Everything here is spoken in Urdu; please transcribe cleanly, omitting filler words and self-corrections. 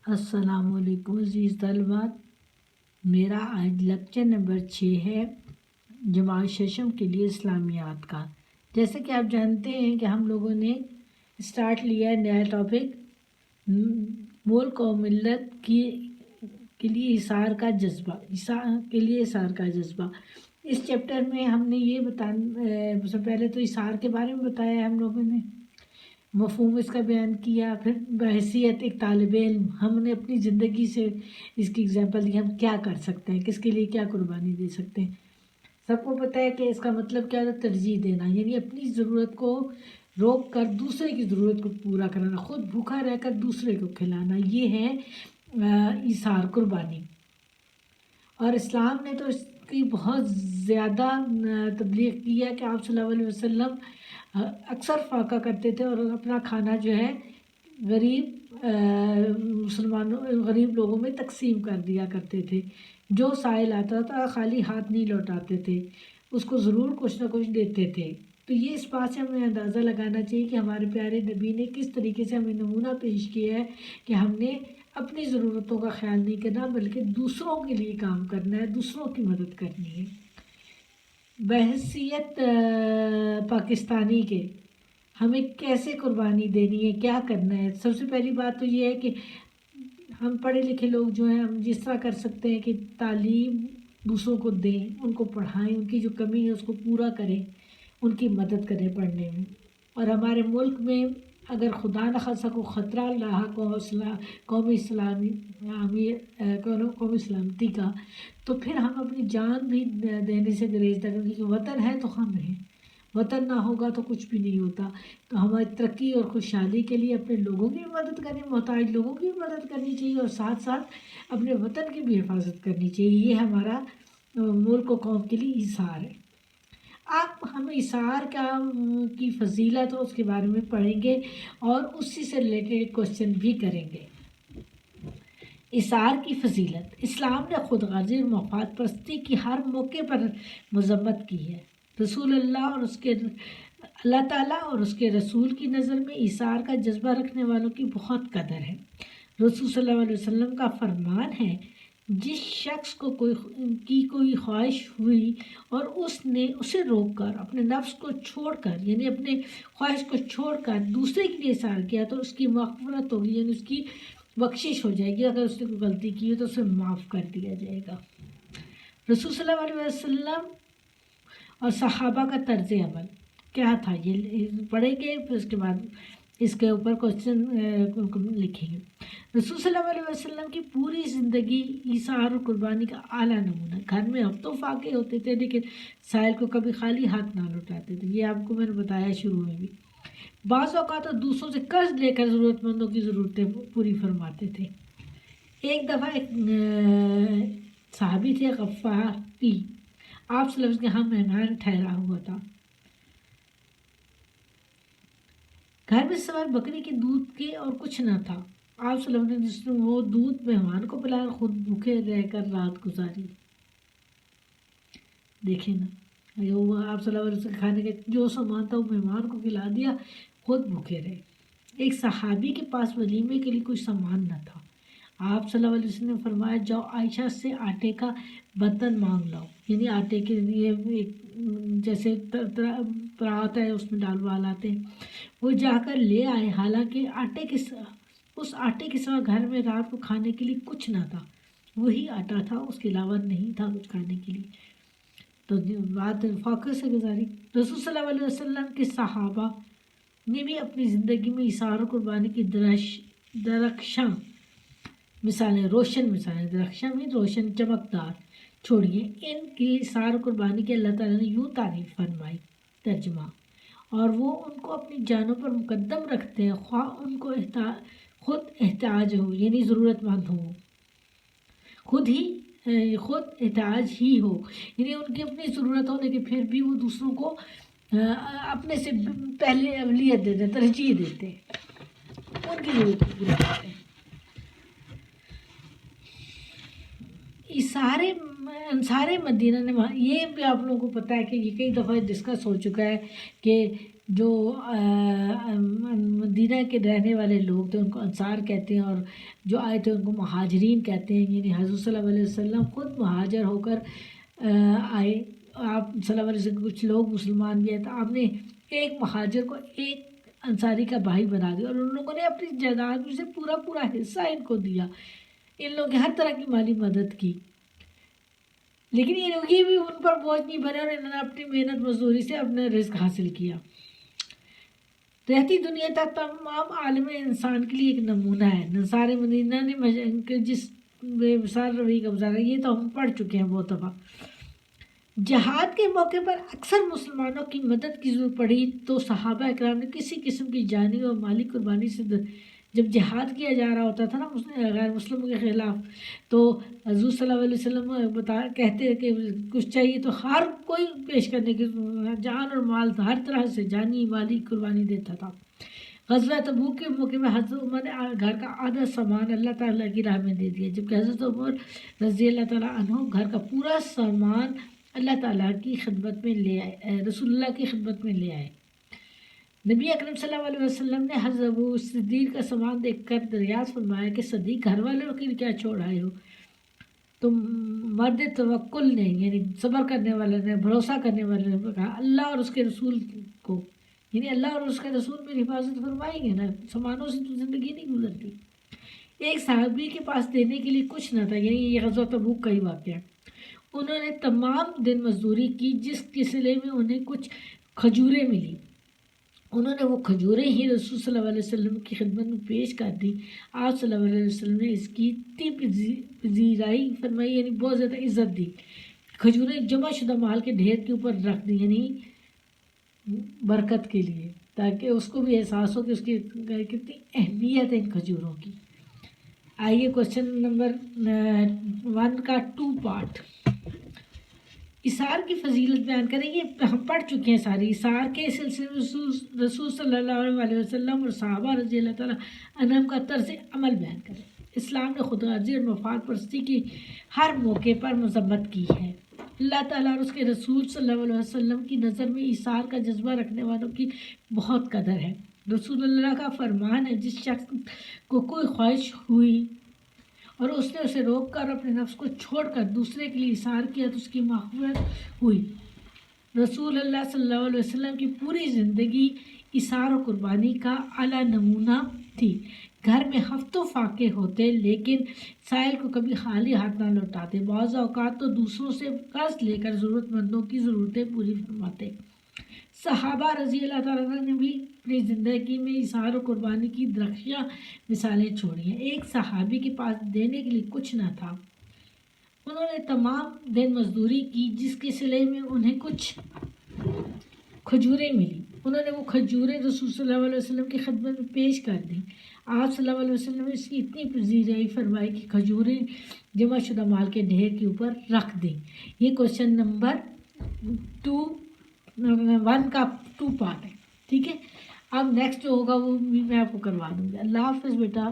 السلام علیکم عزیز طلبات، میرا آج لیکچر نمبر 6 ہے جماعت ششم کے لیے اسلامیات کا۔ جیسے کہ آپ جانتے ہیں کہ ہم لوگوں نے اسٹارٹ لیا ہے نیا ٹاپک، ملک اور ملت کے لیے اثار کا جذبہ۔ اس چیپٹر میں ہم نے یہ سب سے پہلے تو اثار کے بارے میں بتایا ہے، ہم لوگوں نے مفہوم اس کا بیان کیا، پھر بحیثیت ایک طالب علم ہم نے اپنی زندگی سے اس کی اگزامپل دی، ہم کیا کر سکتے ہیں، کس کے لیے کیا قربانی دے سکتے ہیں۔ سب کو پتہ ہے کہ اس کا مطلب کیا ہے، ترجیح دینا، یعنی اپنی ضرورت کو روک کر دوسرے کی ضرورت کو پورا کرنا، خود بھوکا رہ کر دوسرے کو کھلانا، یہ ہے ایثار، قربانی۔ اور اسلام نے تو اس کی بہت زیادہ تبلیغ کی ہے کہ آپ صلی اللہ علیہ وسلم اکثر فاقہ کرتے تھے اور اپنا کھانا جو ہے غریب لوگوں میں تقسیم کر دیا کرتے تھے۔ جو سائل آتا تھا خالی ہاتھ نہیں لوٹاتے تھے، اس کو ضرور کچھ نہ کچھ دیتے تھے۔ تو یہ اس بات سے ہمیں اندازہ لگانا چاہیے کہ ہمارے پیارے نبی نے کس طریقے سے ہمیں نمونہ پیش کیا ہے کہ ہم نے اپنی ضرورتوں کا خیال نہیں کرنا بلکہ دوسروں کے لیے کام کرنا ہے، دوسروں کی مدد کرنی ہے۔ بحیثیت پاکستانی کے ہمیں کیسے قربانی دینی ہے، کیا کرنا ہے؟ سب سے پہلی بات تو یہ ہے کہ ہم پڑھے لکھے لوگ جو ہیں، ہم جس طرح کر سکتے ہیں کہ تعلیم دوسروں کو دیں، ان کو پڑھائیں، ان کی جو کمی ہے اس کو پورا کریں، ان کی مدد کریں پڑھنے میں۔ اور ہمارے ملک میں اگر خدا نخواستہ کو خطرہ لاحق ہو قومی سلامتی کا، تو پھر ہم اپنی جان بھی دینے سے گریز نہ کریں، کیونکہ وطن ہے تو ہم ہیں، وطن نہ ہوگا تو کچھ بھی نہیں ہوتا۔ تو ہماری ترقی اور خوشحالی کے لیے اپنے لوگوں کی بھی مدد کریں، محتاج لوگوں کی بھی مدد کرنی چاہیے، اور ساتھ ساتھ اپنے وطن کی بھی حفاظت کرنی چاہیے۔ یہ ہمارا ملک و قوم کے لیے ایثار ہے۔ اب ہم ایثار کی فضیلت اور اس کے بارے میں پڑھیں گے اور اسی سے ریلیٹڈ کوشچن بھی کریں گے۔ ایثار کی فضیلت۔ اسلام نے خود غرضی اور مفاد پرستی کی ہر موقع پر مذمت کی ہے۔ رسول اللہ تعالیٰ اور اس کے رسول کی نظر میں ایثار کا جذبہ رکھنے والوں کی بہت قدر ہے۔ رسول صلی اللہ علیہ وسلم کا فرمان ہے، جس شخص کو کوئی خواہش ہوئی اور اس نے اسے روک کر اپنے نفس کو چھوڑ کر، یعنی اپنے خواہش کو چھوڑ کر دوسرے کے لیے ایثار کیا تو اس کی مغفرت ہوگی، یعنی اس کی بخشش ہو جائے گی۔ اگر اس نے کوئی غلطی کی ہو تو اسے معاف کر دیا جائے گا۔ رسول صلی اللہ علیہ وسلم اور صحابہ کا طرز عمل کیا تھا، یہ پڑھیں گے، پھر اس کے بعد اس کے اوپر کوشچن لکھیں گے۔ رسول صلی اللہ علیہ وسلم کی پوری زندگی ایثار اور قربانی کا اعلیٰ نمونہ۔ گھر میں اب تو فاقے ہوتے تھے لیکن سائل کو کبھی خالی ہاتھ نہ لوٹاتے تھے، یہ آپ کو میں نے بتایا شروع میں بھی۔ بعض اوقات تو دوسروں سے قرض لے کر ضرورت مندوں کی ضرورتیں پوری فرماتے تھے۔ ایک دفعہ ایک صحابی تھے غفاری، آپ صلی اللہ علیہ وسلم کے ہاں مہمان ٹھہرا ہوا تھا۔ گھر میں سوائے بکری کے دودھ کے اور کچھ نہ تھا۔ آپ صلی اللہ علیہ وسلم نے وہ دودھ مہمان کو پلایا، خود بھوکے رہ کر رات گزاری۔ دیکھیں نا، آپ صلی اللہ علیہ وسلم کھانے کے جو سامان تھا وہ مہمان کو کھلا دیا، خود بھوکے رہے۔ ایک صحابی کے پاس ولیمے کے لیے کوئی سامان نہ تھا۔ آپ صلی اللہ علیہ وسلم نے فرمایا، جاؤ عائشہ سے آٹے کا برتن مانگ لاؤ، یعنی آٹے کے لیے ایک جیسے پرات ہے اس میں ڈال آتے ہیں، وہ جا کر لے آئے۔ حالانکہ اس آٹے کے سوا گھر میں رات کو کھانے کے لیے کچھ نہ تھا، وہی آٹا تھا، اس کے علاوہ نہیں تھا کچھ کھانے کے لیے۔ تو بات فاقے سے گزاری۔ رسول صلی اللہ علیہ وسلم کے صحابہ نے بھی اپنی زندگی میں ایثار و قربانی کی درخشاں مثالیں، روشن مثالیں، درخشاں میں روشن چمکدار چھوڑیے۔ ان کی ایثار و قربانی کے اللہ تعالیٰ نے یوں تعریف فرمائی، ترجمہ: اور وہ ان کو اپنی جانوں پر مقدم رکھتے ہیں، خواہ ان کو خود احتیاج ہو، یعنی ضرورت مند ہو، خود احتیاج ہی ہو، یعنی ان کی اپنی ضرورت ہونے کے پھر بھی وہ دوسروں کو اپنے سے پہلے اولویت دیتے ہیں، ترجیح دیتے ہیں، ان کی ضرورت کو پورا کرتے ہیں۔ انصار مدینہ نے، یہ بھی آپ لوگوں کو پتہ ہے کہ یہ کئی دفعہ ڈسکس ہو چکا ہے کہ جو مدینہ کے رہنے والے لوگ تھے ان کو انصار کہتے ہیں، اور جو آئے تھے ان کو مہاجرین کہتے ہیں، یعنی حضرت صلی اللہ علیہ وسلم خود مہاجر ہو کر آئے، آپ صلی اللہ علیہ وسلم کچھ لوگ مسلمان بھی ہیں، تو آپ نے ایک مہاجر کو ایک انصاری کا بھائی بنا دیا، اور ان لوگوں نے اپنی جائیداد میں سے پورا حصہ ان کو دیا، ان لوگوں کی ہر طرح کی مالی مدد کی، لیکن یہ لوگ بھی ان پر بوجھ نہیں بنے اور انہوں نے اپنی محنت مزدوری سے اپنا رزق حاصل کیا۔ رہتی دنیا تک تمام عالم انسان کے لیے ایک نمونہ ہے۔ نصارے مدینہ نے جس بے مثال رویے کا مظاہرہ، یہ تو ہم پڑھ چکے ہیں بہت دفعہ۔ جہاد کے موقع پر اکثر مسلمانوں کی مدد کی ضرورت پڑی تو صحابہ اکرام نے کسی قسم کی جانی اور مالی قربانی سے جب جہاد کیا جا رہا ہوتا تھا نا غیر مسلموں کے خلاف، تو حضور صلی اللہ علیہ وسلم کہتے کہ کچھ چاہیے تو ہر کوئی پیش کرنے کی جان اور مال ہر طرح سے جانی مالی قربانی دیتا تھا۔ غزوہ تبوک کے موقع میں حضرت عمر نے گھر کا آدھا سامان اللہ تعالیٰ کی راہ میں دے دیا، جبکہ حضرت عمر رضی اللہ تعالیٰ عنہ گھر کا پورا سامان اللہ تعالیٰ کی خدمت میں لے آئے، رسول اللہ کی خدمت میں لے آئے۔ نبی اکرم صلی اللہ علیہ وسلم نے حضرت ابو صدیق کا سامان دیکھ کر دریافت فرمایا کہ صدیق گھر والوں کے لیے کیا چھوڑ آئے ہو؟ تو مرد توکل نے، یعنی صبر کرنے والے نے، بھروسہ کرنے والے نے کہا اللہ اور اس کے رسول کو، یعنی اللہ اور اس کے رسول میری حفاظت فرمائیں گے نا، سامانوں سے تو زندگی نہیں گزرتی۔ ایک صحابی کے پاس دینے کے لیے کچھ نہ تھا، یعنی یہ غزوہ تبوک کا ہی واقعہ ہے۔ انہوں نے تمام دن مزدوری کی، جس کے صلے میں انہیں کچھ کھجوریں ملی، انہوں نے وہ کھجوریں ہی رسول صلی اللہ علیہ وسلم کی خدمت میں پیش کر دی۔ آپ صلی اللہ علیہ وسلم نے اس کی پذیرائی فرمائی، یعنی بہت زیادہ عزت دی۔ کھجوریں جمع شدہ مال کے ڈھیر کے اوپر رکھ دی، یعنی برکت کے لیے، تاکہ اس کو بھی احساس ہو کہ اس کی کتنی اہمیت ہے ان کھجوروں کی۔ آئیے کوشچن نمبر 1 کا 2 پارٹ۔ اثار کی فضیلت بیان کریں، یہ ہم پڑھ چکے ہیں ساری۔ اثار کے سلسلے میں رسول صلی اللہ علیہ وسلم اور صحابہ رضی اللہ تعالیٰ عنہم کا طرز عمل بیان کریں۔ اسلام نے خود غرضی اور مفاد پرستی کی ہر موقع پر مذمت کی ہے۔ اللہ تعالیٰ اور اس کے رسول صلی اللہ علیہ وسلم کی نظر میں اثار کا جذبہ رکھنے والوں کی بہت قدر ہے۔ رسول اللہ کا فرمان ہے، جس شخص کو کوئی خواہش ہوئی اور اس نے اسے روک کر اپنے نفس کو چھوڑ کر دوسرے کے لیے اثار کیا تو اس کی مغفرت ہوئی۔ رسول اللہ صلی اللہ علیہ وسلم کی پوری زندگی اثار و قربانی کا اعلیٰ نمونہ تھی۔ گھر میں ہفتوں فاقے ہوتے لیکن سائل کو کبھی خالی ہاتھ نہ لوٹاتے، بعض اوقات تو دوسروں سے قرض لے کر ضرورت مندوں کی ضرورتیں پوری فرماتے۔ صحابہ رضی اللہ تعالیٰ نے بھی اپنی زندگی میں اثار و قربانی کی درخشاں مثالیں چھوڑی ہیں۔ ایک صحابی کے پاس دینے کے لیے کچھ نہ تھا، انہوں نے تمام دن مزدوری کی، جس کے صلے میں انہیں کچھ کھجوریں ملی، انہوں نے وہ کھجوریں رسول صلی اللہ علیہ وسلم کی خدمت میں پیش کر دیں۔ آپ صلی اللہ علیہ وسلم نے اس کی اتنی پذیرائی فرمائی کہ کھجوریں جمع شدہ مال کے ڈھیر کے اوپر رکھ دیں۔ یہ کوشچن نمبر 1 کا 2 پارٹ ہے، ٹھیک ہے۔ اب نیکسٹ جو ہوگا وہ بھی میں آپ کو کروا دوں گی۔ اللہ حافظ بیٹا۔